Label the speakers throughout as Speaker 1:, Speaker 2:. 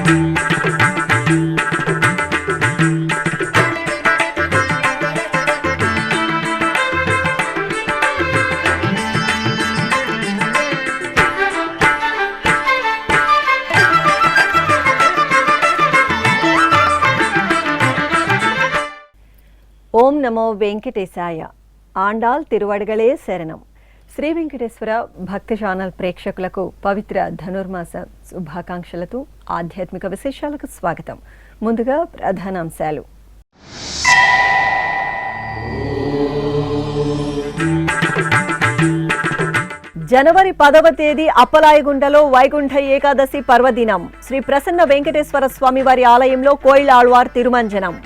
Speaker 1: ఓం నమో వెంకటేశాయ. ఆండాల్ తిరువడగలే శరణం. శ్రీ వెంకటేశ్వర భక్తి ఛానల్ ప్రేక్షకులకు పవిత్ర ధనుర్మాస శుభాకాంక్షలతో ఆధ్యాత్మిక విశేషాలకు స్వాగతం. ముందుగా ప్రధానాంశాలు. జనవరి 10వ తేదీ అప్పలాయగుంటలో వైకుంఠ ఏకాదశి పర్వదినం. శ్రీ ప్రసన్న వెంకటేశ్వర స్వామివారి ఆలయంలో కోయిల్ ఆళ్వార్ తిరుమంజనం.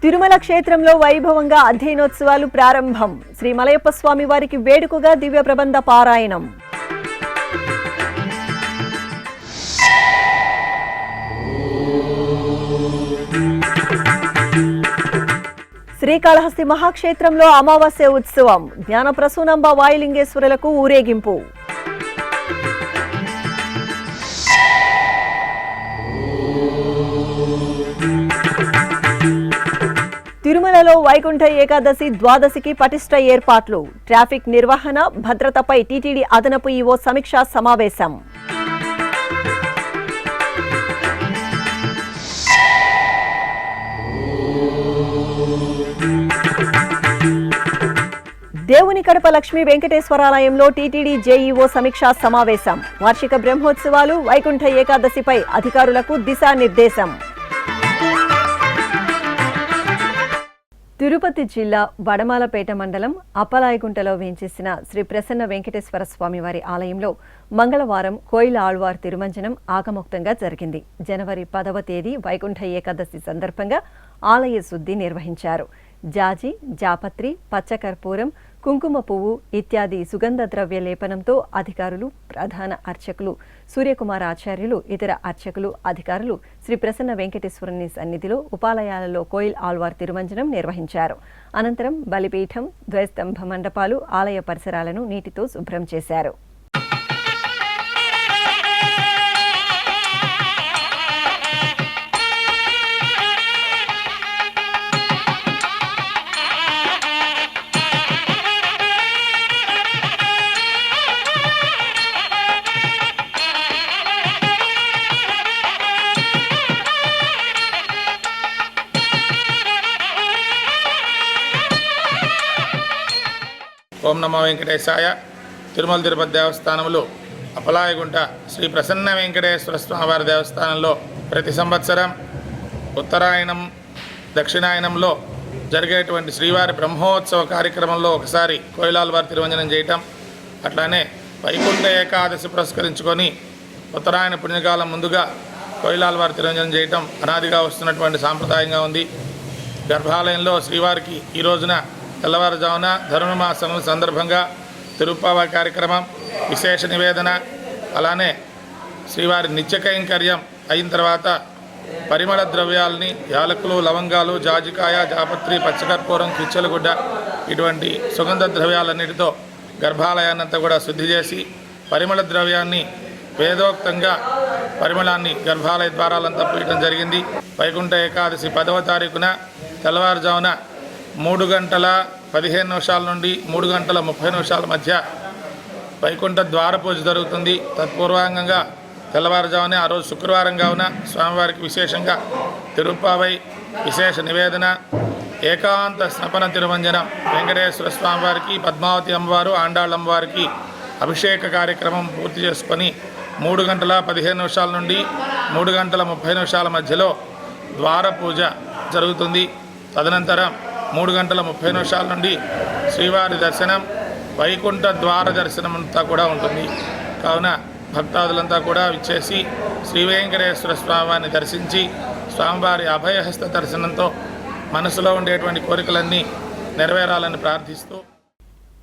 Speaker 1: తిరుమల క్షేత్రంలో వైభవంగా అధ్యయనోత్సవాలు ప్రారంభం. శ్రీ మలయప్ప స్వామి వారికి వేడుకగా దివ్య ప్రబంధ పారాయణం. శ్రీకాళహస్తి మహాక్షేత్రంలో అమావాస్య ఉత్సవం. జ్ఞాన ప్రసూనంబ వాయులింగేశ్వరులకు ఊరేగింపు. తిరుమలలో వైకుంఠ ఏకాదశి ద్వాదశికి పటిష్ట ఏర్పాట్లు. ట్రాఫిక్ నిర్వహణ, భద్రతపై టీటీడీ అదనపు ఈవో సమీక్షా సమావేశం. దేవుని కడప లక్ష్మీ వెంకటేశ్వరాలయంలో టీటీడీ జేఈఓ సమీక్షా సమావేశం. వార్షిక బ్రహ్మోత్సవాలు, వైకుంఠ ఏకాదశిపై అధికారులకు దిశానిర్దేశం. తిరుపతి జిల్లా వడమాలపేట మండలం అప్పలాయగుంటలో వేంచేసిన శ్రీ ప్రసన్న వెంకటేశ్వర స్వామివారి ఆలయంలో మంగళవారం కోయిల ఆళ్వార్ తిరుమంజనం ఆగమోక్తంగా జరిగింది. జనవరి 10వ తేదీ వైకుంఠ ఏకాదశి సందర్భంగా ఆలయ శుద్ధి నిర్వహించారు. జాజి, జాపత్రి, పచ్చకర్పూరం, కుంకుమ పువ్వు ఇత్యాది సుగంధ ద్రవ్య లేపనంతో అధికారులు, ప్రధాన అర్చకులు సూర్యకుమార్ ఆచార్యులు, ఇతర అర్చకులు, అధికారులు శ్రీ ప్రసన్న వెంకటేశ్వరుని సన్నిధిలో ఉపాలయాలలో కోయిల్ ఆళ్వార్ తిరుమంజనం నిర్వహించారు. అనంతరం బలిపీఠం, ద్వైస్తంభ మండపాలు, ఆలయ పరిసరాలను నీటితో శుభ్రం చేశారు.
Speaker 2: ఓం నమో వెంకటేశాయ. తిరుమల తిరుపతి దేవస్థానంలో అప్పలాయగుంట శ్రీ ప్రసన్న వెంకటేశ్వర స్వామివారి దేవస్థానంలో ప్రతి సంవత్సరం ఉత్తరాయణం, దక్షిణాయనంలో జరిగేటువంటి శ్రీవారి బ్రహ్మోత్సవ కార్యక్రమంలో ఒకసారి కోయిలాల్వారి తిరుమంజనం చేయటం, అట్లానే వైకుంఠ ఏకాదశి పురస్కరించుకొని ఉత్తరాయణ పుణ్యకాలం ముందుగా కోయిలాల్వారి తిరుమంజనం చేయటం అనాదిగా వస్తున్నటువంటి సాంప్రదాయంగా ఉంది. గర్భాలయంలో శ్రీవారికి ఈ రోజున తెల్లవారుజామున ధనుర్మాసం సందర్భంగా తిరుప్పావ కార్యక్రమం, విశేష నివేదన, అలానే శ్రీవారి నిత్య కైంకర్యం అయిన తర్వాత పరిమళ ద్రవ్యాలని యాలకులు, లవంగాలు, జాజికాయ, జాపత్రి, పచ్చకర్పూరం, కిచ్చలగుడ్డ ఇటువంటి సుగంధ ద్రవ్యాలన్నిటితో గర్భాలయాన్నంతా కూడా శుద్ధి చేసి పరిమళ ద్రవ్యాన్ని వేదోక్తంగా పరిమళాన్ని గర్భాలయ ద్వారాలంతా పూయటం జరిగింది. వైకుంఠ ఏకాదశి 10వ తారీఖున తెల్లవారుజామున 3:15 నుండి 3:30 మధ్య వైకుంఠ ద్వార పూజ జరుగుతుంది. తత్పూర్వాంగంగా తెల్లవారుజామునే ఆ రోజు శుక్రవారం కావున స్వామివారికి విశేషంగా తిరుప్పావై, విశేష నివేదన, ఏకాంత స్నపన తిరుమంజనం, వెంకటేశ్వర స్వామివారికి, పద్మావతి అమ్మవారు, ఆండాళ్ళ అమ్మవారికి అభిషేక కార్యక్రమం పూర్తి చేసుకొని 3:15 నుండి 3:30 మధ్యలో ద్వార పూజ జరుగుతుంది. తదనంతరం 3:30 నుండి శ్రీవారి దర్శనం, వైకుంఠ ద్వార దర్శనం అంతా కూడా ఉంటుంది. కావున భక్తాదులంతా కూడా విచ్చేసి శ్రీ వెంకటేశ్వర స్వామివారిని దర్శించి స్వామివారి అభయహస్త దర్శనంతో మనసులో ఉండేటువంటి కోరికలన్నీ నెరవేరాలని ప్రార్థిస్తూ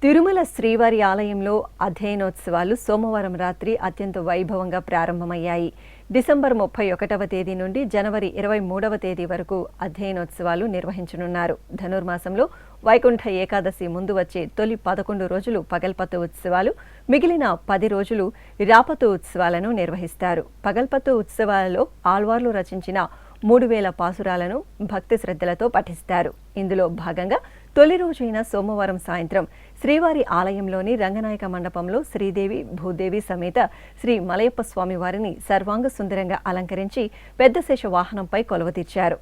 Speaker 1: తిరుమల శ్రీవారి ఆలయంలో అధ్యయనోత్సవాలు సోమవారం రాత్రి అత్యంత వైభవంగా ప్రారంభమయ్యాయి. డిసెంబర్ 31వ తేదీ నుండి జనవరి 23వ తేదీ వరకు అధ్యయనోత్సవాలు నిర్వహించనున్నారు. ధనుర్మాసంలో వైకుంఠ ఏకాదశి ముందు వచ్చే తొలి 11 రోజులు పగల్పత్తు ఉత్సవాలు, మిగిలిన 10 రోజులు రాపత్తు ఉత్సవాలను నిర్వహిస్తారు. పగల్పత్తు ఉత్సవాలలో ఆళ్వార్లు రచించిన 3000 పాసురాలను భక్తి శ్రద్ధలతో పఠిస్తారు. ఇందులో భాగంగా తొలి రోజైన సోమవారం సాయంత్రం శ్రీవారి ఆలయంలోని రంగనాయక మండపంలో శ్రీదేవి, భూదేవి సమేత శ్రీ మలయప్ప స్వామి వారిని సర్వాంగ సుందరంగా అలంకరించి పెద్ద శేష వాహనంపై కొలువుతీర్చారు.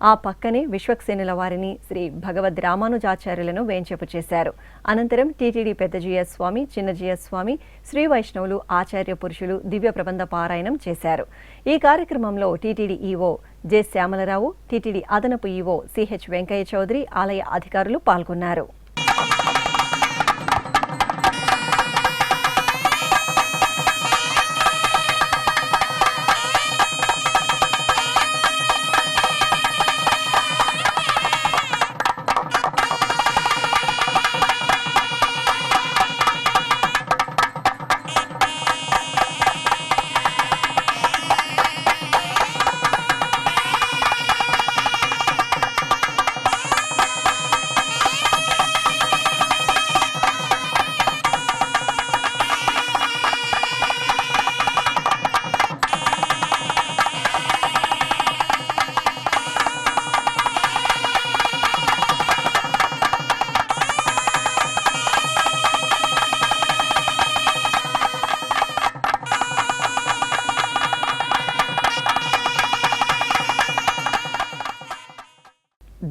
Speaker 1: ఆ పక్కనే విశ్వక్సేనుల వారిని శ్రీ భగవద్ రామానుజాచార్యులను వేంచేపు చేశారు. అనంతరం టీటీడీ పెద్దజీయ స్వామి, చిన్నజీయ స్వామి, శ్రీ వైష్ణవులు, ఆచార్య పురుషులు దివ్య ప్రబంధ పారాయణం చేశారు. ఈ కార్యక్రమంలో TTD EO J Shyamalarao, TTD అదనపు ఈవో సిహెచ్ వెంకయ్య చౌదరి, ఆలయ అధికారులు పాల్గొన్నారు.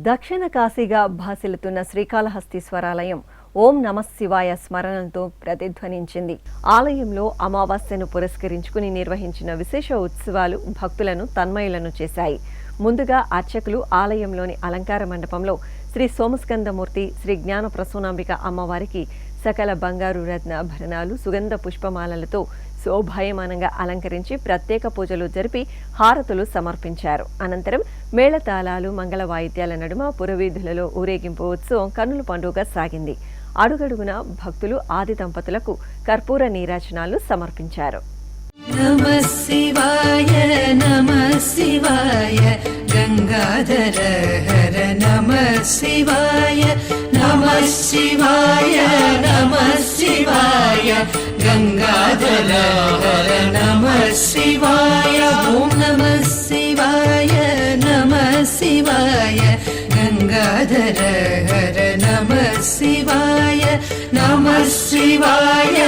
Speaker 1: దక్షిణ కాశీగా భాసిల్లుతున్న శ్రీకాళహస్తీశ్వరాలయం ఓం నమః శివాయ స్మరణంతో ప్రతిధ్వనించింది. ఆలయంలో అమావాస్యను పురస్కరించుకుని నిర్వహించిన విశేష ఉత్సవాలు భక్తులను తన్మయులను చేశాయి. ముందుగా అర్చకులు ఆలయంలోని అలంకార మండపంలో శ్రీ సోమస్కందమూర్తి, శ్రీ జ్ఞాన ప్రసూనాంబిక అమ్మవారికి సకల బంగారు రత్నాభరణాలు, సుగంధ పుష్పమాలలతో శోభాయమానంగా అలంకరించి ప్రత్యేక పూజలు జరిపి హారతులు సమర్పించారు. అనంతరం మేళతాళాలు, మంగళ వాయిద్యాల నడుమ పురవీధులలో ఊరేగింపు ఉత్సవం కన్నుల పండుగ సాగింది. అడుగడుగున భక్తులు ఆది దంపతులకు కర్పూర నీరాజనాలు సమర్పించారు.
Speaker 3: నమః శివాయ నమః శివాయ గంగాధర హర నమః శివాయ నమః శివాయ నమః శివాయ గంగాధర హర నమః శివాయ ఓం నమః శివాయ నమః శివాయ గంగాధర హర నమః శివాయ నమః శివాయ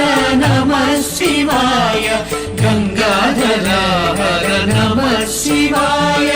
Speaker 3: నమః శివాయ గంగాధర హర నమః శివాయ.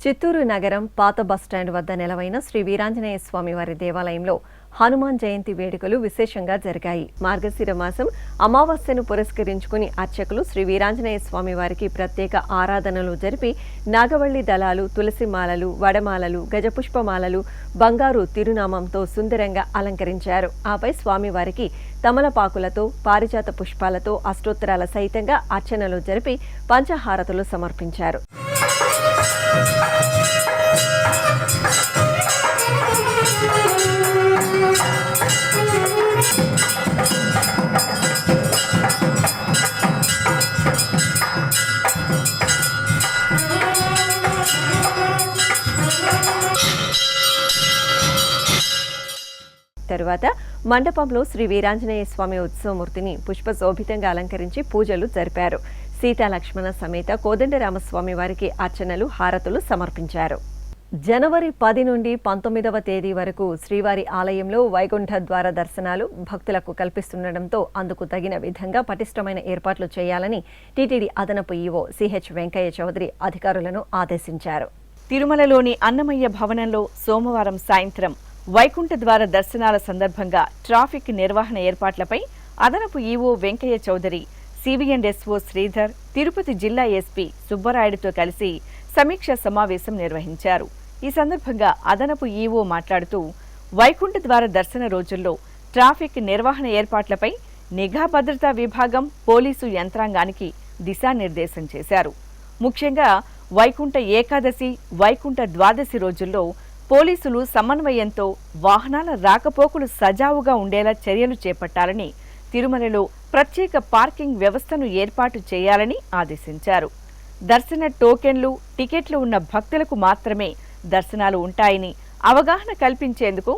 Speaker 1: చిత్తూరు నగరం పాత బస్టాండ్ వద్ద నెలవైన శ్రీ వీరాంజనేయ స్వామి వారి దేవాలయంలో హనుమాన్ జయంతి వేడుకలు విశేషంగా జరిగాయి. మార్గశిర మాసం అమావాస్యను పురస్కరించుకుని అర్చకులు శ్రీ వీరాంజనేయ స్వామి వారికి ప్రత్యేక ఆరాధనలు జరిపి నాగవల్లి దళాలు, తులసి మాలలు, వడమాలలు, గజపుష్పమాలలు, బంగారు తిరునామంతో సుందరంగా అలంకరించారు. ఆపై స్వామివారికి తమలపాకులతో, పారిజాత పుష్పాలతో అష్టోత్తరాల సహితంగా అర్చనలు జరిపి పంచహారతులు సమర్పించారు. తరువాత మండపంలో శ్రీ వీరాంజనేయ స్వామి ఉత్సవమూర్తిని పుష్పశోభితంగా అలంకరించి పూజలు జరిపారు. సీతాలక్ష్మణ సమేత కోదండరామస్వామి వారికి అర్చనలు, హారతులు సమర్పించారు. జనవరి 10 నుండి 19వ తేదీ వరకు శ్రీవారి ఆలయంలో వైకుంఠ ద్వార దర్శనాలు భక్తులకు కల్పిస్తుండటంతో అందుకు తగిన విధంగా పటిష్టమైన ఏర్పాట్లు చేయాలని టీటీడీ అదనపు ఈవో సిహెచ్ వెంకయ్య చౌదరి అధికారులను ఆదేశించారు.
Speaker 4: తిరుమలలోని అన్నమయ్య భవనంలో సోమవారం సాయంత్రం వైకుంఠ ద్వార దర్శనాల సందర్భంగా ట్రాఫిక్ నిర్వహణ ఏర్పాట్లపై అదనపు ఈవో వెంకయ్య చౌదరి, సిబిఎండ్ఎస్ఓ శ్రీధర్, తిరుపతి జిల్లా ఎస్పీ సుబ్బరాయుడుతో కలిసి సమీక్ష సమావేశం నిర్వహించారు. ఈ సందర్భంగా అదనపు ఈవో మాట్లాడుతూ వైకుంఠ ద్వార దర్శన రోజుల్లో ట్రాఫిక్ నిర్వహణ ఏర్పాట్లపై నిఘా భద్రతా విభాగం, పోలీసు యంత్రాంగానికి దిశానిర్దేశం చేశారు. ముఖ్యంగా వైకుంఠ ఏకాదశి, వైకుంఠ ద్వాదశి రోజుల్లో పోలీసులు సమన్వయంతో వాహనాల రాకపోకలు సజావుగా ఉండేలా చర్యలు చేపట్టాలని, తిరుమలలో ప్రత్యేక పార్కింగ్ వ్యవస్థను ఏర్పాటు చేయాలని ఆదేశించారు. దర్శన టోకెన్లు, టికెట్లు ఉన్న భక్తులకు మాత్రమే దర్శనాలు ఉంటాయని అవగాహన కల్పించేందుకు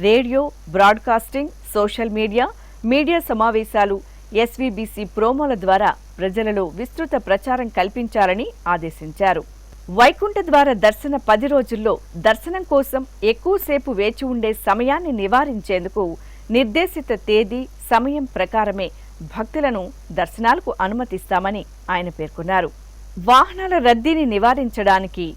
Speaker 4: రేడియో, బ్రాడ్కాస్టింగ్, సోషల్ మీడియా సమావేశాలు, ఎస్వీబీసీ ప్రోమోల ద్వారా ప్రజలలో విస్తృత ప్రచారం కల్పించాలని ఆదేశించారు. వైకుంఠ ద్వార దర్శన 10 రోజుల్లో దర్శనం కోసం ఎక్కువసేపు వేచి ఉండే సమయాన్ని నివారించేందుకు నిర్దేశిత తేదీ, సమయం ప్రకారమే భక్తులను దర్శనాలకు అనుమతిస్తామని ఆయన పేర్కొన్నారు. వాహనాల రద్దీని నివారించడానికి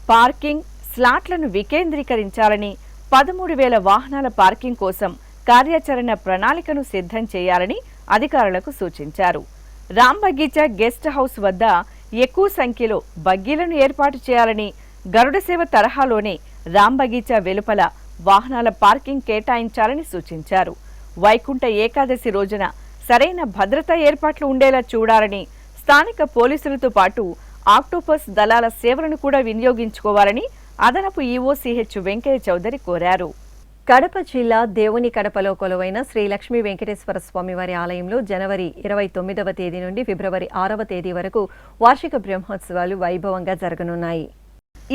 Speaker 4: పార్కింగ్ స్లాట్లను వికేంద్రీకరించాలని, 13,000 వాహనాల పార్కింగ్ కోసం కార్యాచరణ ప్రణాళికను సిద్ధం చేయాలని అధికారులకు సూచించారు. రామ్ బగీచా గెస్ట్ హౌస్ వద్ద ఎక్కువ సంఖ్యలో బగ్గీలను ఏర్పాటు చేయాలని, గరుడ సేవ తరహాలోనే రామ్ బగీచా వెలుపల వాహనాల పార్కింగ్ కేటాయించాలని సూచించారు. వైకుంఠ ఏకాదశి రోజున సరైన భద్రతా ఏర్పాట్లు ఉండేలా చూడాలని, స్థానిక పోలీసులతో పాటు ఆక్టోపస్ దళాల సేవలను కూడా వినియోగించుకోవాలని అదనపు ఈవో సిహెచ్ వెంకయ్య చౌదరి కోరారు.
Speaker 1: కడప జిల్లా దేవుని కడపలో కొలువైన శ్రీ లక్ష్మీ వెంకటేశ్వర స్వామివారి ఆలయంలో జనవరి 29వ తేదీ నుండి ఫిబ్రవరి 6వ తేదీ వరకు వార్షిక బ్రహ్మోత్సవాలు వైభవంగా జరగనున్నాయి.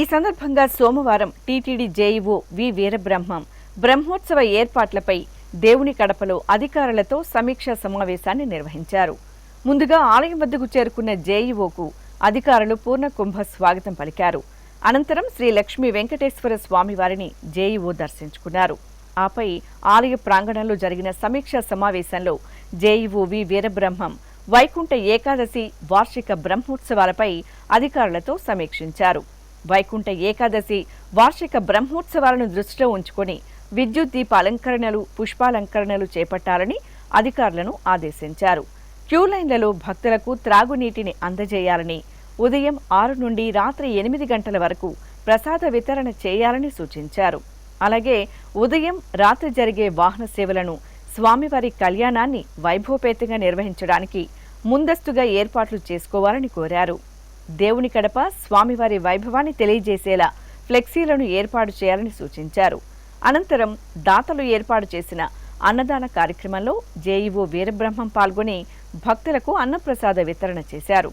Speaker 4: ఈ సందర్భంగా సోమవారం టీటీడీ జేఈఓ వి వీరబ్రహ్మం బ్రహ్మోత్సవ ఏర్పాట్లపై దేవుని కడపలో అధికారులతో సమీక్షా సమావేశాన్ని నిర్వహించారు. ముందుగా ఆలయం వద్దకు చేరుకున్న జేఈఓకు అధికారులు పూర్ణ కుంభ స్వాగతం పలికారు. అనంతరం శ్రీ లక్ష్మీ వెంకటేశ్వర స్వామివారిని జేఈఓ దర్శించుకున్నారు. ఆపై ఆలయ ప్రాంగణంలో జరిగిన సమీక్షా సమావేశంలో జేఈఓ వి వీరబ్రహ్మం వైకుంఠ ఏకాదశి వార్షిక బ్రహ్మోత్సవాలపై అధికారులతో సమీక్షించారు. వైకుంఠ ఏకాదశి వార్షిక బ్రహ్మోత్సవాలను దృష్టిలో ఉంచుకొని విద్యుత్ దీప అలంకరణలు, పుష్పాలంకరణలు చేపట్టాలని అధికారులను ఆదేశించారు. క్యూలైన్లలో భక్తులకు త్రాగునీటిని అందజేయాలని, ఉదయం 6 నుండి రాత్రి 8 గంటల వరకు ప్రసాద వితరణ చేయాలని సూచించారు. అలాగే ఉదయం, రాత్రి జరిగే వాహన సేవలను, స్వామివారి కళ్యాణాన్ని వైభవపేతంగా నిర్వహించడానికి ముందస్తుగా ఏర్పాట్లు చేసుకోవాలని కోరారు. దేవుని కడప స్వామివారి వైభవాన్ని తెలియజేసేలా ఫ్లెక్సీలను ఏర్పాటు చేయాలని సూచించారు. అనంతరం దాతలు ఏర్పాటు చేసిన అన్నదాన కార్యక్రమంలో జేఈఓ వీరబ్రహ్మం పాల్గొని భక్తులకు అన్నప్రసాద వితరణ చేశారు.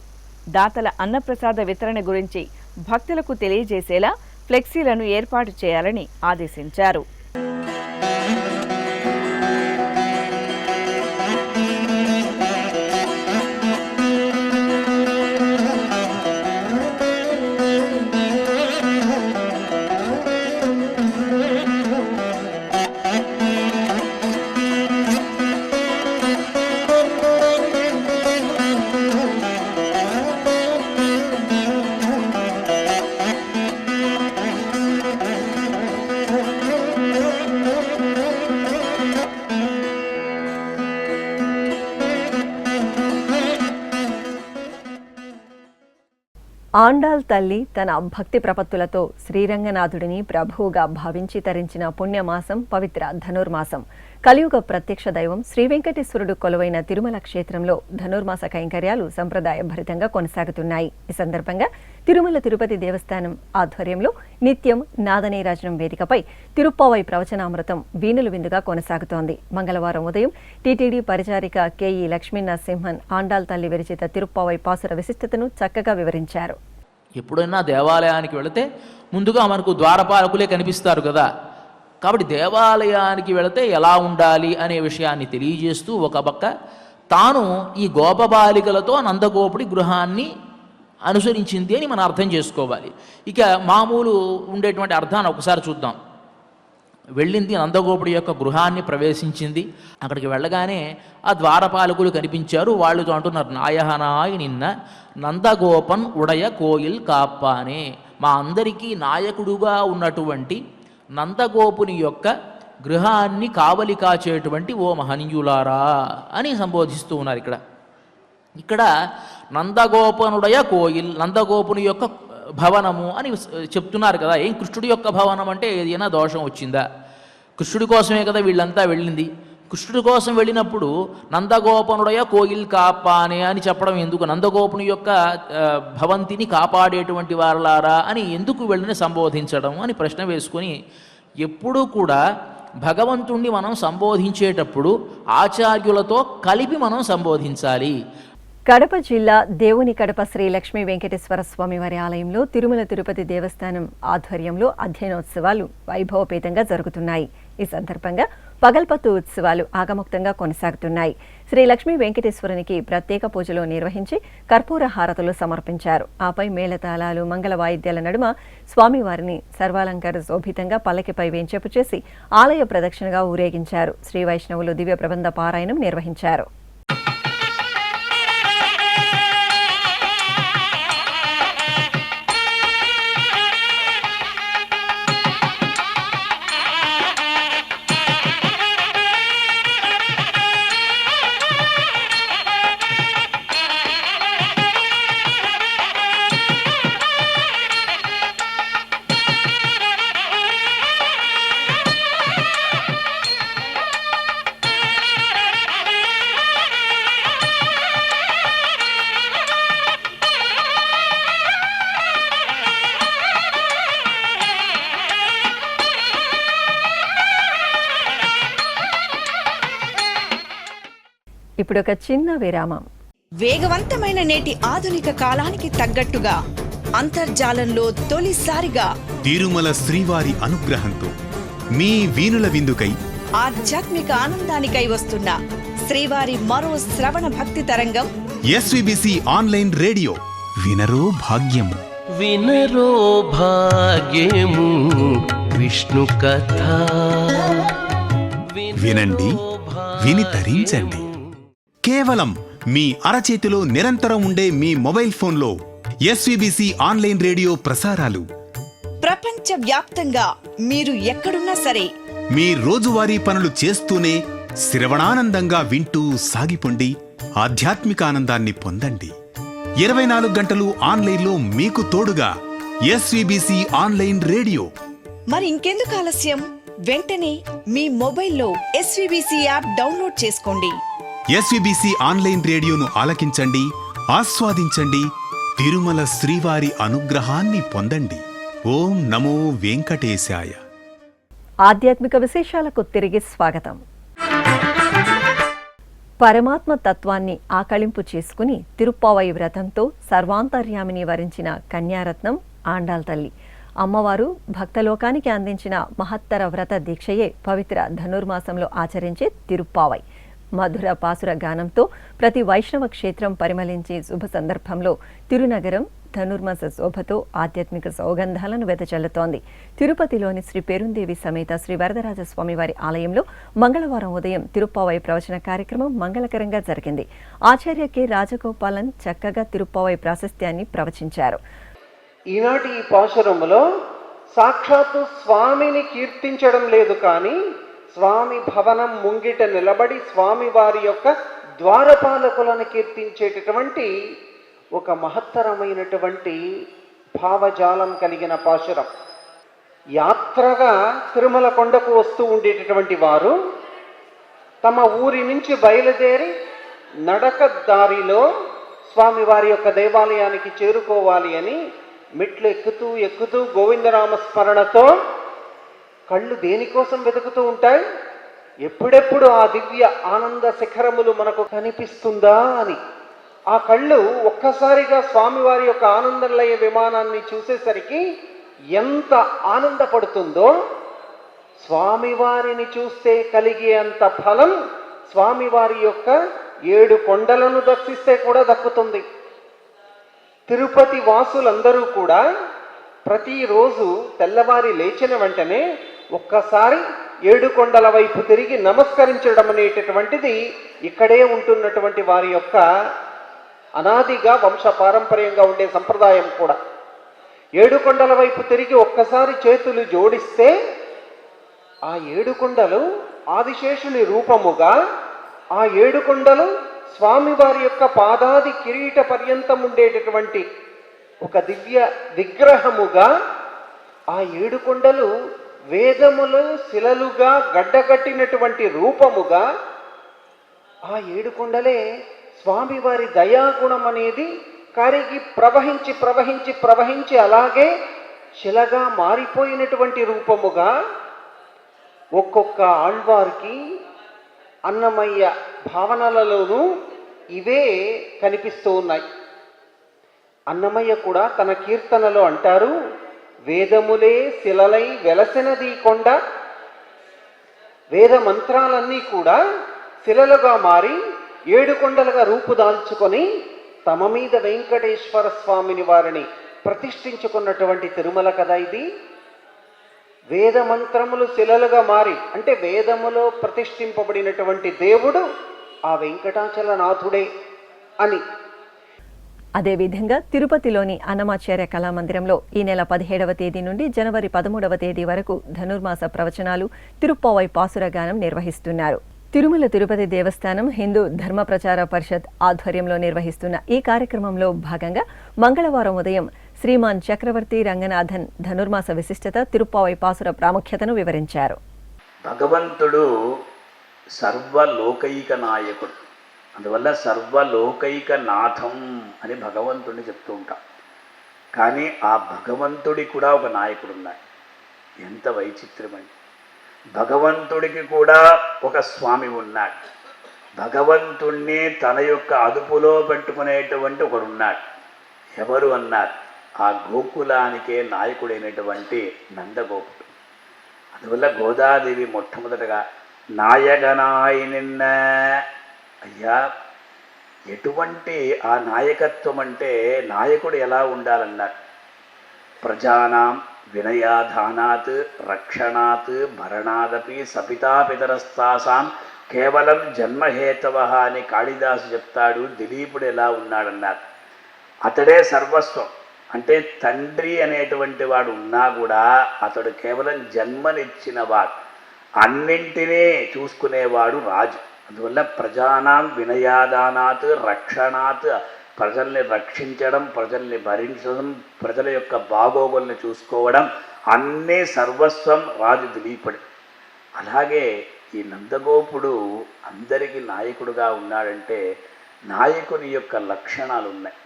Speaker 4: దాతల అన్నప్రసాద వితరణ గురించి భక్తులకు తెలియజేసేలా ఫ్లెక్సీలను ఏర్పాటు చేయాలని ఆదేశించారు.
Speaker 1: ఆండాల్ తల్లి తన భక్తి ప్రపత్తులతో శ్రీరంగనాథుడిని ప్రభువుగా భావించి తరించిన పుణ్యమాసం పవిత్ర ధనుర్మాసం. కలియుగ ప్రత్యక్ష దైవం శ్రీ వెంకటేశ్వరుడు కొలువైన తిరుమల క్షేత్రంలో ధనుర్మాస కైంకర్యాలు సంప్రదాయ భరితంగా కొనసాగుతున్నాయి. ఈ సందర్భంగా తిరుమల తిరుపతి దేవస్థానం ఆధ్వర్యంలో నిత్యం నాదనీరాజనం వేదికపై తిరుప్పావై ప్రవచనామృతం వీణులు విందుగా కొనసాగుతోంది. మంగళవారం ఉదయం టీటీడీ పరిచారిక కెఈ లక్ష్మీనరసింహన్ ఆండాల్ తల్లి విరచిత తిరుప్పావై పాసుర విశిష్టతను చక్కగా వివరించారు.
Speaker 5: ఎప్పుడైనా దేవాలయానికి వెళితే ముందుగా మనకు ద్వారపాలకులే కనిపిస్తారు కదా. కాబట్టి దేవాలయానికి వెళితే ఎలా ఉండాలి అనే విషయాన్ని తెలియజేస్తూ ఒక పక్క తాను ఈ గోపబాలికలతో నందగోపుడి గృహాన్ని అనుసరించింది అని మనం అర్థం చేసుకోవాలి. ఇక మామూలు ఉండేటువంటి అర్థాన్ని ఒకసారి చూద్దాం. వెళ్ళింది నందగోపుడి యొక్క గృహాన్ని ప్రవేశించింది. అక్కడికి వెళ్ళగానే ఆ ద్వారపాలకులు కనిపించారు. వాళ్ళతో అంటున్నారు, నాయహనాయి నిన్న నందగోపన్ ఉడయ కోయిల్ కాప్పానే, మా అందరికీ నాయకుడుగా ఉన్నటువంటి నందగోపుని యొక్క గృహాన్ని కావలి కాచేటువంటి ఓ మహనీయులారా అని సంబోధిస్తూ ఉన్నారు. ఇక్కడ నందగోపనుడయ కోయిల్, నందగోపుని యొక్క భవనము అని చెప్తున్నారు కదా. ఏం కృష్ణుడి యొక్క భవనం అంటే ఏదైనా దోషం వచ్చిందా? కృష్ణుడి కోసమే కదా వీళ్ళంతా వెళ్ళింది. కృష్ణుడి కోసం వెళ్ళినప్పుడు నందగోపనుడయ కోయిల్ కాపానే అని చెప్పడం ఎందుకు? నందగోపుని యొక్క భవంతిని కాపాడేటువంటి వారలారా అని ఎందుకు వెళ్ళిన సంబోధించడం అని ప్రశ్న వేసుకొని, ఎప్పుడూ కూడా భగవంతుణ్ణి మనం సంబోధించేటప్పుడు ఆచార్యులతో కలిపి మనం సంబోధించాలి.
Speaker 1: కడప జిల్లా దేవుని కడప శ్రీ లక్ష్మీ వెంకటేశ్వర స్వామి వారి ఆలయంలో తిరుమల తిరుపతి దేవస్థానం ఆధ్వర్యంలో అధ్యయనోత్సవాలు వైభవపేతంగా జరుగుతున్నాయి. ఈ సందర్భంగా పగల్పత్తు ఉత్సవాలు ఆగముక్తంగా కొనసాగుతున్నాయి. శ్రీ లక్ష్మీ వెంకటేశ్వరునికి ప్రత్యేక పూజలు నిర్వహించి కర్పూర హారతులు సమర్పించారు. ఆపై మేళతాళాలు, మంగళ వాయిద్యాల నడుమ స్వామివారిని సర్వాలంకార శోభితంగా పల్లకిపై వేంచేపు చేసి ఆలయ ప్రదక్షిణగా ఊరేగించారు. శ్రీ వైష్ణవులు దివ్య ప్రబంధ పారాయణం నిర్వహించారు. ఇప్పుడు ఒక చిన్న విరామం.
Speaker 6: వేగవంతమైన నేటి ఆధునిక కాలానికి తగ్గట్టుగా అంతర్జాలంలో తొలిసారిగా
Speaker 7: తిరుమల శ్రీవారి అనుగ్రహంతో మీ వీణుల విందుకై
Speaker 6: ఆధ్యాత్మిక ఆనందానికై వస్తున్న శ్రీవారి మరో శ్రవణ భక్తి తరంగం
Speaker 7: ఎస్విబిసి ఆన్లైన్ రేడియో. వినరో భాగ్యము,
Speaker 8: వినరో భాగ్యము విష్ణు కథ.
Speaker 7: వినండి, విని తరించండి. కేవలం మీ అరచేతిలో నిరంతరం ఉండే మీ మొబైల్ ఫోన్లో ఎస్విబిసి ఆన్లైన్ రేడియో ప్రసారాలు
Speaker 6: ప్రపంచ వ్యాప్తంగా మీరు ఎక్కడున్నా సరే
Speaker 7: మీ రోజువారీ పనులు చేస్తూనే శ్రవణానందంగా వింటూ సాగిపోండి. ఆధ్యాత్మిక ఆనందాన్ని పొందండి. 24 గంటలు ఆన్లైన్లో మీకు తోడుగా ఎస్విబిసి ఆన్లైన్ రేడియో.
Speaker 6: మరి ఇంకెందుకు ఆలస్యం? వెంటనే మీ మొబైల్లో ఎస్విబిసి యాప్ డౌన్లోడ్ చేసుకోండి.
Speaker 7: ఎస్విబిసి ఆన్లైన్ రేడియోను ఆలకించండి, ఆస్వాదించండి. తిరుమల శ్రీవారి అనుగ్రహాన్ని పొందండి. ఓం నమో వెంకటేశాయ.
Speaker 1: ఆధ్యాత్మిక విశేషాలకు తిరిగి స్వాగతం. పరమాత్మ తత్వాన్ని ఆకళింపు చేసుకుని తిరుప్పావై వ్రతంతో సర్వాంతర్యామిని వరించిన కన్యారత్నం ఆండాల్ తల్లి. అమ్మవారు భక్తలోకానికి అందించిన మహత్తర వ్రత దీక్షయే పవిత్ర ధనుర్మాసంలో ఆచరించే తిరుప్పావై. మధుర పాసుర గానంతో ప్రతి వైష్ణవ క్షేత్రం పరిమళించే శుభ సందర్భంలో తిరునగరం ధనుర్మాస శోభతో ఆధ్యాత్మిక సౌగంధాలను వెదజల్లుతోంది. తిరుపతిలోని శ్రీ పేరుందేవి సమేత శ్రీ వరదరాజస్వామి వారి ఆలయంలో మంగళవారం ఉదయం తిరుప్పావై ప్రవచన కార్యక్రమం మంగళకరంగా జరిగింది. ఆచార్య కె రాజగోపాలన్ చక్కగా తిరుప్పావై ప్రాశస్త్యాన్ని ప్రవచించారు.
Speaker 9: ఈనాటి ఈ పాశురములో సాక్షాత్తు స్వామిని కీర్తించడం లేదు, కానీ స్వామి భవనం ముంగిట నిలబడి స్వామి వారి యొక్క ద్వారపాలకులను కీర్తించేటటువంటి ఒక మహత్తరమైనటువంటి భావజాలం కలిగిన పాశురం. యాత్రగా తిరుమల కొండకు వస్తూ ఉండేటటువంటి వారు తమ ఊరి నుంచి బయలుదేరి నడక దారిలో స్వామివారి యొక్క దేవాలయానికి చేరుకోవాలి అని మెట్లు ఎక్కుతూ గోవిందనామ స్మరణతో కళ్ళు దేనికోసం వెతుకుతూ ఉంటాయి? ఎప్పుడెప్పుడు ఆ దివ్య ఆనంద శిఖరములు మనకు కనిపిస్తుందా అని. ఆ కళ్ళు ఒక్కసారిగా స్వామివారి యొక్క ఆనందలయ విమానాన్ని చూసేసరికి ఎంత ఆనందపడుతుందో, స్వామివారిని చూస్తే కలిగే అంత ఫలం స్వామివారి యొక్క 7 కొండలను దర్శిస్తే కూడా దక్కుతుంది. తిరుపతి వాసులందరూ కూడా ప్రతిరోజు తెల్లవారి లేచిన వెంటనే ఒక్కసారి 7 కొండల వైపు తిరిగి నమస్కరించడం అనేటటువంటిది ఇక్కడే ఉంటున్నటువంటి వారి యొక్క అనాదిగా వంశ పారంపర్యంగా ఉండే సంప్రదాయం కూడా. 7 కొండల వైపు తిరిగి ఒక్కసారి చేతులు జోడిస్తే ఆ 7 కొండలు ఆదిశేషుని రూపముగా, ఆ 7 కొండలు స్వామివారి యొక్క పాదాది కిరీట పర్యంతం ఉండేటటువంటి ఒక దివ్య విగ్రహముగా, ఆ 7 కొండలు వేదములు శిలలుగా గడ్డగట్టినటువంటి రూపముగా ఆ 7 కొండలే స్వామివారి దయాగుణం అనేది కరిగి ప్రవహించి ప్రవహించి ప్రవహించి అలాగే శిలగా మారిపోయినటువంటి రూపముగా ఒక్కొక్క ఆళ్వారికి అన్నమయ్య భావనలలోనూ ఇవే కనిపిస్తూ ఉన్నాయి. అన్నమయ్య కూడా తన కీర్తనలో అంటారు, వేదములే శిలలై వెలసినది కొండ. వేద మంత్రాలన్నీ కూడా శిలలుగా మారి 7 కొండలుగా రూపుదాల్చుకొని తమ మీద వెంకటేశ్వర స్వామిని వారిని ప్రతిష్ఠించుకున్నటువంటి తిరుమల కదా ఇది. వేద మంత్రములు శిలలుగా మారి అంటే వేదములో ప్రతిష్ఠింపబడినటువంటి దేవుడు ఆ వెంకటాచలనాథుడే అని.
Speaker 1: అదేవిధంగా తిరుపతిలోని అన్నమాచార్య కళామందిరంలో ఈ నెల 17వ తేదీ నుండి జనవరి 13వ తేదీ వరకు ధనుర్మాస ప్రవచనాలు, తిరుప్పావై పాసురగానం నిర్వహిస్తున్నారు. తిరుమల తిరుపతి దేవస్థానం హిందూ ధర్మ ప్రచార పరిషత్ ఆధ్వర్యంలో నిర్వహిస్తున్న ఈ కార్యక్రమంలో భాగంగా మంగళవారం ఉదయం శ్రీమాన్ చక్రవర్తి రంగనాథన్ ధనుర్మాస విశిష్టత, తిరుప్పావై పాసుర ప్రాముఖ్యతను వివరించారు.
Speaker 10: భగవంతుడు సర్వలోకైక నాయకుడు, అందువల్ల సర్వలోకైక నాథం అని భగవంతుడిని చెప్తూ ఉంటాం. కానీ ఆ భగవంతుడి కూడా ఒక నాయకుడు ఉన్నాడు. ఎంత వైచిత్రమండి! భగవంతుడికి కూడా ఒక స్వామి ఉన్నాడు. భగవంతుణ్ణి తన యొక్క అదుపులో పెట్టుకునేటువంటి ఒకడున్నాడు. ఎవరు అన్నారు? ఆ గోకులానికే నాయకుడైనటువంటి నందగోపుడు. అందువల్ల గోదాదేవి మొట్టమొదటగా నాయగనాయి నిన్న, అయ్యా ఎటువంటి ఆ నాయకత్వం అంటే నాయకుడు ఎలా ఉండాలన్నారు? ప్రజానాం వినయాధానాత్ రక్షణాత్ భరణాదపి సపితాపితరస్తాసాం కేవలం జన్మహేతవ అని కాళిదాసు చెప్తాడు. దిలీపుడు ఎలా ఉన్నాడన్నారు? అతడే సర్వస్వం. అంటే తండ్రి అనేటువంటి వాడు ఉన్నా కూడా అతడు కేవలం జన్మనిచ్చినవాడు, అన్నింటినీ చూసుకునేవాడు రాజు. అందువల్ల ప్రజానాం వినయాదానాత్ రక్షణాత్, ప్రజల్ని రక్షించడం, ప్రజల్ని భరించడం, ప్రజల యొక్క బాగోగుల్ని చూసుకోవడం అన్నీ సర్వస్వం రాజు దిలీపుడు. అలాగే ఈ నందగోపుడు అందరికీ నాయకుడుగా ఉన్నాడంటే నాయకుని యొక్క లక్షణాలు ఉన్నాయి.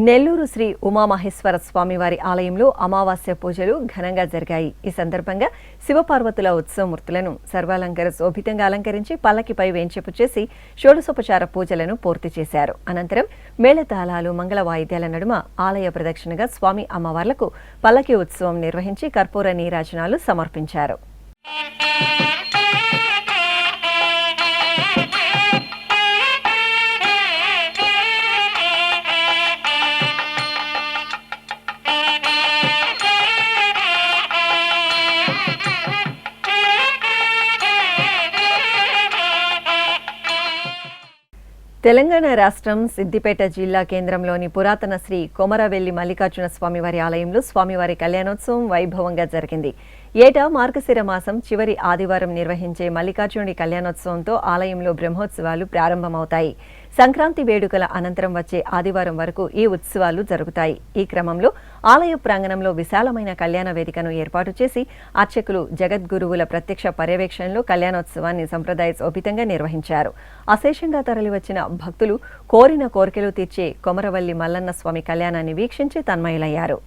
Speaker 1: నెల్లూరు శ్రీ ఉమామహేశ్వర స్వామివారి ఆలయంలో అమావాస్య పూజలు ఘనంగా జరిగాయి. ఈ సందర్భంగా శివపార్వతుల ఉత్సవమూర్తులను సర్వాలంకార శోభితంగా అలంకరించి పల్లకిపై వేంచేపు చేసి షోడశోపచార పూజలను పూర్తి చేశారు. అనంతరం మేళతాళాలు, మంగళ వాయిద్యాల నడుమ ఆలయ ప్రదక్షిణగా స్వామి అమ్మవార్లకు పల్లకి ఉత్సవం నిర్వహించి కర్పూర నీరాజనాలు సమర్పించారు. తెలంగాణ రాష్ట్రం సిద్దిపేట జిల్లా కేంద్రంలోని పురాతన శ్రీ కొమరవెల్లి మల్లికార్జున స్వామివారి ఆలయంలో స్వామివారి కళ్యాణోత్సవం వైభవంగా జరిగింది. ఏటా మార్గశిర మాసం చివరి ఆదివారం నిర్వహించే మల్లికార్జునుడి కళ్యాణోత్సవంతో ఆలయంలో బ్రహ్మోత్సవాలు ప్రారంభమవుతాయి. సంక్రాంతి వేడుకల అనంతరం వచ్చే ఆదివారం వరకు ఈ ఉత్సవాలు జరుగుతాయి. ఈ క్రమంలో ఆలయ ప్రాంగణంలో విశాలమైన కళ్యాణ వేదికను ఏర్పాటు చేసి అర్చకులు జగద్గురువుల ప్రత్యక్ష పర్యవేక్షణలో కళ్యాణోత్సవాన్ని సంప్రదాయ శోభితంగా నిర్వహించారు. అశేషంగా తరలివచ్చిన భక్తులు కోరిన కోరికలు తీర్చే కొమరవల్లి మల్లన్న స్వామి కళ్యాణాన్ని వీక్షించి తన్మయులయ్యారు.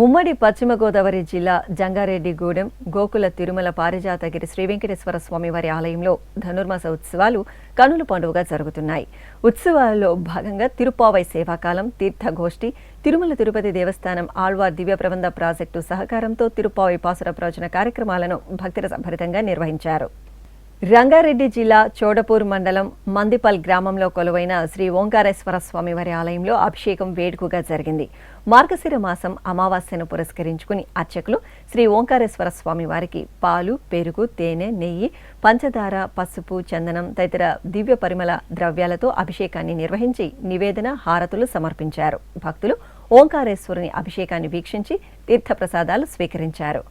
Speaker 1: ఉమ్మడి పశ్చిమ గోదావరి జిల్లా జంగారెడ్డిగూడెం గోకుల తిరుమల పారిజాతగిరి శ్రీ వెంకటేశ్వర స్వామివారి ఆలయంలో ధనుర్మాస ఉత్సవాలు కనుల పండుగగా జరుగుతున్నాయి. ఉత్సవాల్లో భాగంగా తిరుప్పావై సేవాకాలం, తీర్థగోష్ఠి, తిరుమల తిరుపతి దేవస్థానం ఆళ్వార్ దివ్య ప్రబంధ ప్రాజెక్టు సహకారంతో తిరుప్పావై పాసుర ప్రవచన కార్యక్రమాలను భక్తిరసభరితంగా నిర్వహించారు. రంగారెడ్డి జిల్లా చోడపూర్ మండలం మందిపల్ గ్రామంలో కొలువైన శ్రీ ఓంకారేశ్వర స్వామివారి ఆలయంలో అభిషేకం వేడుకగా జరిగింది. మార్గశిర మాసం అమావాస్యను పురస్కరించుకుని అర్చకులు శ్రీ ఓంకారేశ్వర స్వామి వారికి పాలు, పెరుగు, తేనె, నెయ్యి, పంచదార, పసుపు, చందనం తదితర దివ్య పరిమళ ద్రవ్యాలతో అభిషేకాన్ని నిర్వహించి నివేదన, హారతులు సమర్పించారు. భక్తులు ఓంకారేశ్వరుని అభిషేకాన్ని వీక్షించి తీర్థప్రసాదాలు స్వీకరించారు.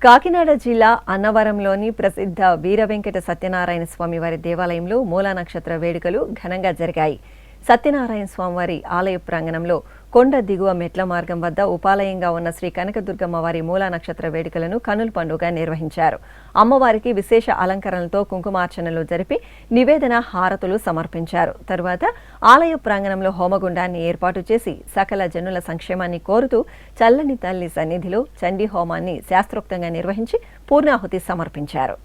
Speaker 1: కాకినాడ జిల్లా అన్నవరంలోని ప్రసిద్ధ వీర వెంకట సత్యనారాయణ స్వామి వారి దేవాలయంలో మూలా నక్షత్ర వేడుకలు ఘనంగా జరిగాయి. సత్యనారాయణ స్వామివారి ఆలయ ప్రాంగణంలో కొండ దిగువ మెట్ల మార్గం వద్ద ఉపాలయంగా ఉన్న శ్రీ కనకదుర్గమ్మ వారి మూలా నక్షత్ర వేడుకలను కన్నుల పండుగ నిర్వహించారు. అమ్మవారికి విశేష అలంకరణలతో కుంకుమార్చనలు జరిపి నివేదన, హారతులు సమర్పించారు. తరువాత ఆలయ ప్రాంగణంలో హోమగుండాన్ని ఏర్పాటు చేసి సకల జనుల సంక్షేమాన్ని కోరుతూ చల్లని తల్లి సన్నిధిలో చండీ హోమాన్ని శాస్త్రోక్తంగా నిర్వహించి పూర్ణాహుతి సమర్పించారు.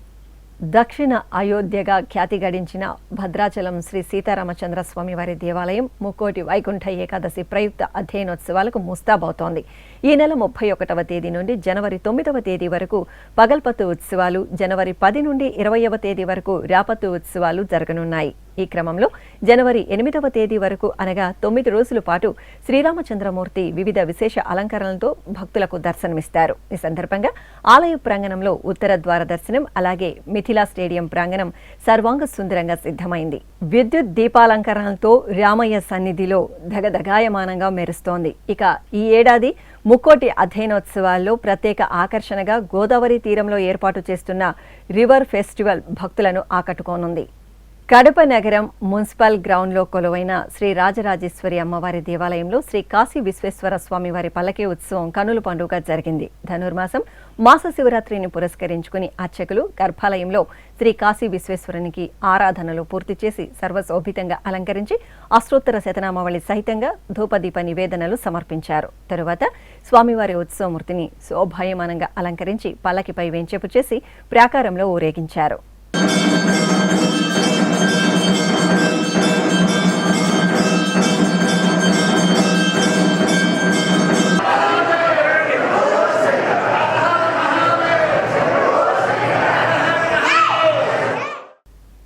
Speaker 1: దక్షిణ అయోధ్యగా ఖ్యాతి గడించిన భద్రాచలం శ్రీ సీతారామచంద్ర స్వామి వారి దేవాలయం ముక్కోటి వైకుంఠ ఏకాదశి ప్రయుక్త అధ్యయనోత్సవాలకు ముస్తాబవుతోంది. ఈ నెల 31వ తేదీ నుండి జనవరి 9వ తేదీ వరకు పగల్పత్తు ఉత్సవాలు, జనవరి 10 నుండి 20వ తేదీ వరకు రాపత్తు ఉత్సవాలు జరగనున్నాయి. ఈ క్రమంలో జనవరి 8వ తేదీ వరకు అనగా 9 రోజుల పాటు శ్రీరామచంద్రమూర్తి వివిధ విశేష అలంకరణలతో భక్తులకు దర్శనమిస్తారు. ఈ సందర్భంగా ఆలయ ప్రాంగణంలో ఉత్తర ద్వార దర్శనం, అలాగే మిథిలా స్టేడియం ప్రాంగణం సర్వాంగ సుందరంగా సిద్ధమైంది. విద్యుత్ దీపాలంకరణలతో రామయ్య సన్నిధిలో దగదగాయమానంగా మెరుస్తోంది. ఇక ఈ ఏడాది ముక్కోటి అధ్యయనోత్సవాల్లో ప్రత్యేక ఆకర్షణగా గోదావరి తీరంలో ఏర్పాటు చేస్తున్న రివర్ ఫెస్టివల్ భక్తులను ఆకట్టుకోనుంది. కడప నగరం మున్సిపల్ గ్రౌండ్లో కొలువైన శ్రీ రాజరాజేశ్వరి అమ్మవారి దేవాలయంలో శ్రీ కాశీ విశ్వేశ్వర స్వామి వారి పల్లకీ ఉత్సవం కన్నుల పండుగ జరిగింది. ధనుర్మాసం మాస శివరాత్రిని పురస్కరించుకుని అర్చకులు గర్భాలయంలో శ్రీ కాశీ విశ్వేశ్వరునికి ఆరాధనలు పూర్తి చేసి సర్వశోభితంగా అలంకరించి అష్టోత్తర శతనామావళి సహితంగా ధూపదీప నివేదనలు సమర్పించారు. తరువాత స్వామివారి ఉత్సవమూర్తిని శోభాయమానంగా అలంకరించి పల్లకిపై వెంచేపు చేసి ప్రాకారంలో ఊరేగించారు.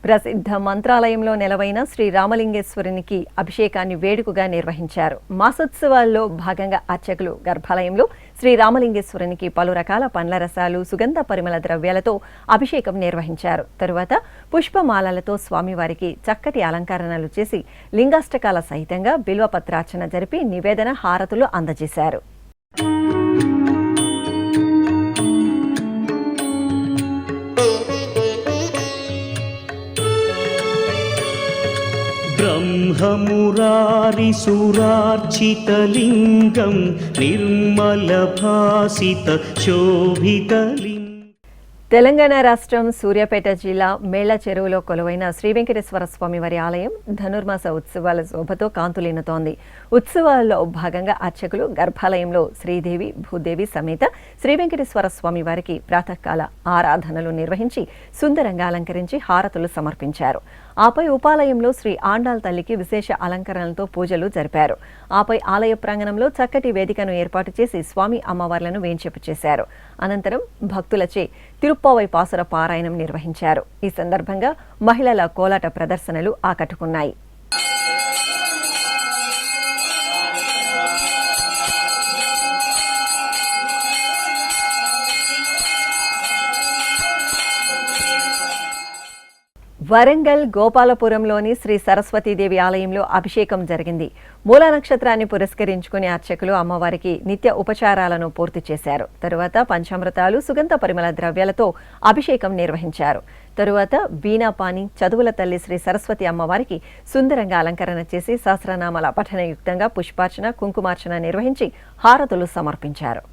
Speaker 1: ప్రసిద్ధ మంత్రాలయంలో నెలవైన శ్రీ రామలింగేశ్వరునికి అభిషేకాన్ని వేడుకగా నిర్వహించారు. మాసోత్సవాల్లో భాగంగా అర్చకులు గర్భాలయంలో శ్రీ రామలింగేశ్వరునికి పలు రకాల పండ్ల రసాలు, సుగంధ పరిమళ ద్రవ్యాలతో అభిషేకం నిర్వహించారు. తరువాత పుష్పమాలలతో స్వామివారికి చక్కటి అలంకరణలు చేసి లింగాష్టకాల సహితంగా బిల్వపత్రార్చన జరిపి నివేదన, హారతులు అందజేశారు.
Speaker 8: బ్రహ్మమురారిసురార్చితలింగం నిర్మలభాసిత శోభితలింగం.
Speaker 1: తెలంగాణ రాష్ట్రం సూర్యాపేట జిల్లా మేళ్ల చెరువులో కొలువైన శ్రీ వెంకటేశ్వర స్వామి వారి ఆలయం ధనుర్మాస ఉత్సవాల శోభతో కాంతులీనుతోంది. ఉత్సవాల్లో భాగంగా అర్చకులు గర్భాలయంలో శ్రీదేవి, భూదేవి సమేత శ్రీ వెంకటేశ్వర స్వామి వారికి ప్రాతకాల ఆరాధనలు నిర్వహించి సుందరంగా అలంకరించి హారతులు సమర్పించారు. ఆపై ఉపాలయంలో శ్రీ ఆండాల్ తల్లికి విశేష అలంకరణలతో పూజలు జరిపారు. ఆపై ఆలయ ప్రాంగణంలో చక్కటి వేదికను ఏర్పాటు చేసి స్వామి అమ్మవార్లను వేంచేపు చేశారు. అనంతరం భక్తులచే తిరుప్పావై పాసుర పారాయణం నిర్వహించారు. ఈ సందర్భంగా మహిళల కోలాట ప్రదర్శనలు ఆకట్టుకున్నాయి. వరంగల్ గోపాలపురంలోని శ్రీ సరస్వతీదేవి ఆలయంలో అభిషేకం జరిగింది. మూలా నక్షత్రాన్ని పురస్కరించుకుని అర్చకులు అమ్మవారికి నిత్య ఉపచారాలను పూర్తి చేశారు. తరువాత పంచామృతాలు, సుగంధ పరిమళ ద్రవ్యాలతో అభిషేకం నిర్వహించారు. తరువాత వీణాపాని, చదువుల తల్లి శ్రీ సరస్వతి అమ్మవారికి సుందరంగా అలంకరణ చేసి సహస్రనామాల పఠనయుక్తంగా పుష్పార్చన, కుంకుమార్చన నిర్వహించి హారతులు సమర్పించారు.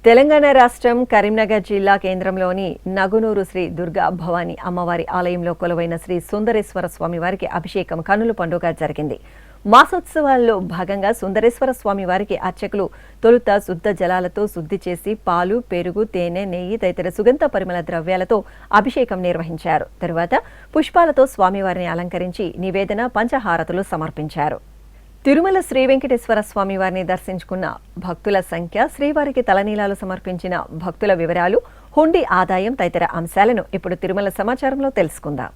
Speaker 1: తెలంగాణ రాష్ట్రం కరీంనగర్ జిల్లా కేంద్రంలోని నగునూరు శ్రీ దుర్గా భవాని అమ్మవారి ఆలయంలో కొలువైన శ్రీ సుందరేశ్వర స్వామి వారికి అభిషేకం కన్నుల పండుగ జరిగింది. మాసోత్సవాల్లో భాగంగా సుందరేశ్వర స్వామి వారికి అర్చకులు తొలుత శుద్ధ జలాలతో శుద్ధి చేసి పాలు, పెరుగు, తేనె, నెయ్యి తదితర సుగంధ పరిమళ ద్రవ్యాలతో అభిషేకం నిర్వహించారు. తరువాత పుష్పాలతో స్వామివారిని అలంకరించి నివేదన, పంచహారతులు సమర్పించారు. తిరుమల శ్రీ వెంకటేశ్వర స్వామి వారిని దర్శించుకున్న భక్తుల సంఖ్య, శ్రీవారికి తలనీలాలు సమర్పించిన భక్తుల వివరాలు, హుండీ ఆదాయం తదితర అంశాలను ఇప్పుడు తిరుమల సమాచారంలో తెలుసుకుందాం.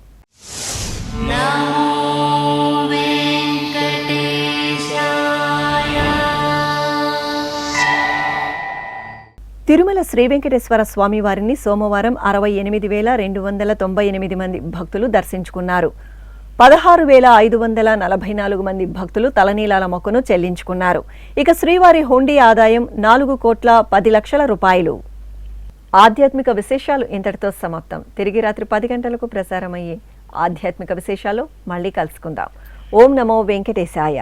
Speaker 1: తిరుమల శ్రీ వెంకటేశ్వర స్వామి వారిని సోమవారం 68,298 మంది భక్తులు దర్శించుకున్నారు. 16,544 మంది భక్తులు తలనీలాల మొక్కును చెల్లించుకున్నారు. ఇక శ్రీవారి హుండీ ఆదాయం 4,10,00,000 రూపాయలు. ఆధ్యాత్మిక విశేషాలు ఇంతటితో సమాప్తం. తిరిగి రాత్రి 10 గంటలకు ప్రసారమయ్యే ఆధ్యాత్మిక విశేషాలు మళ్ళీ కలుసుకుందాం. ఓం నమో వెంకటేశాయ.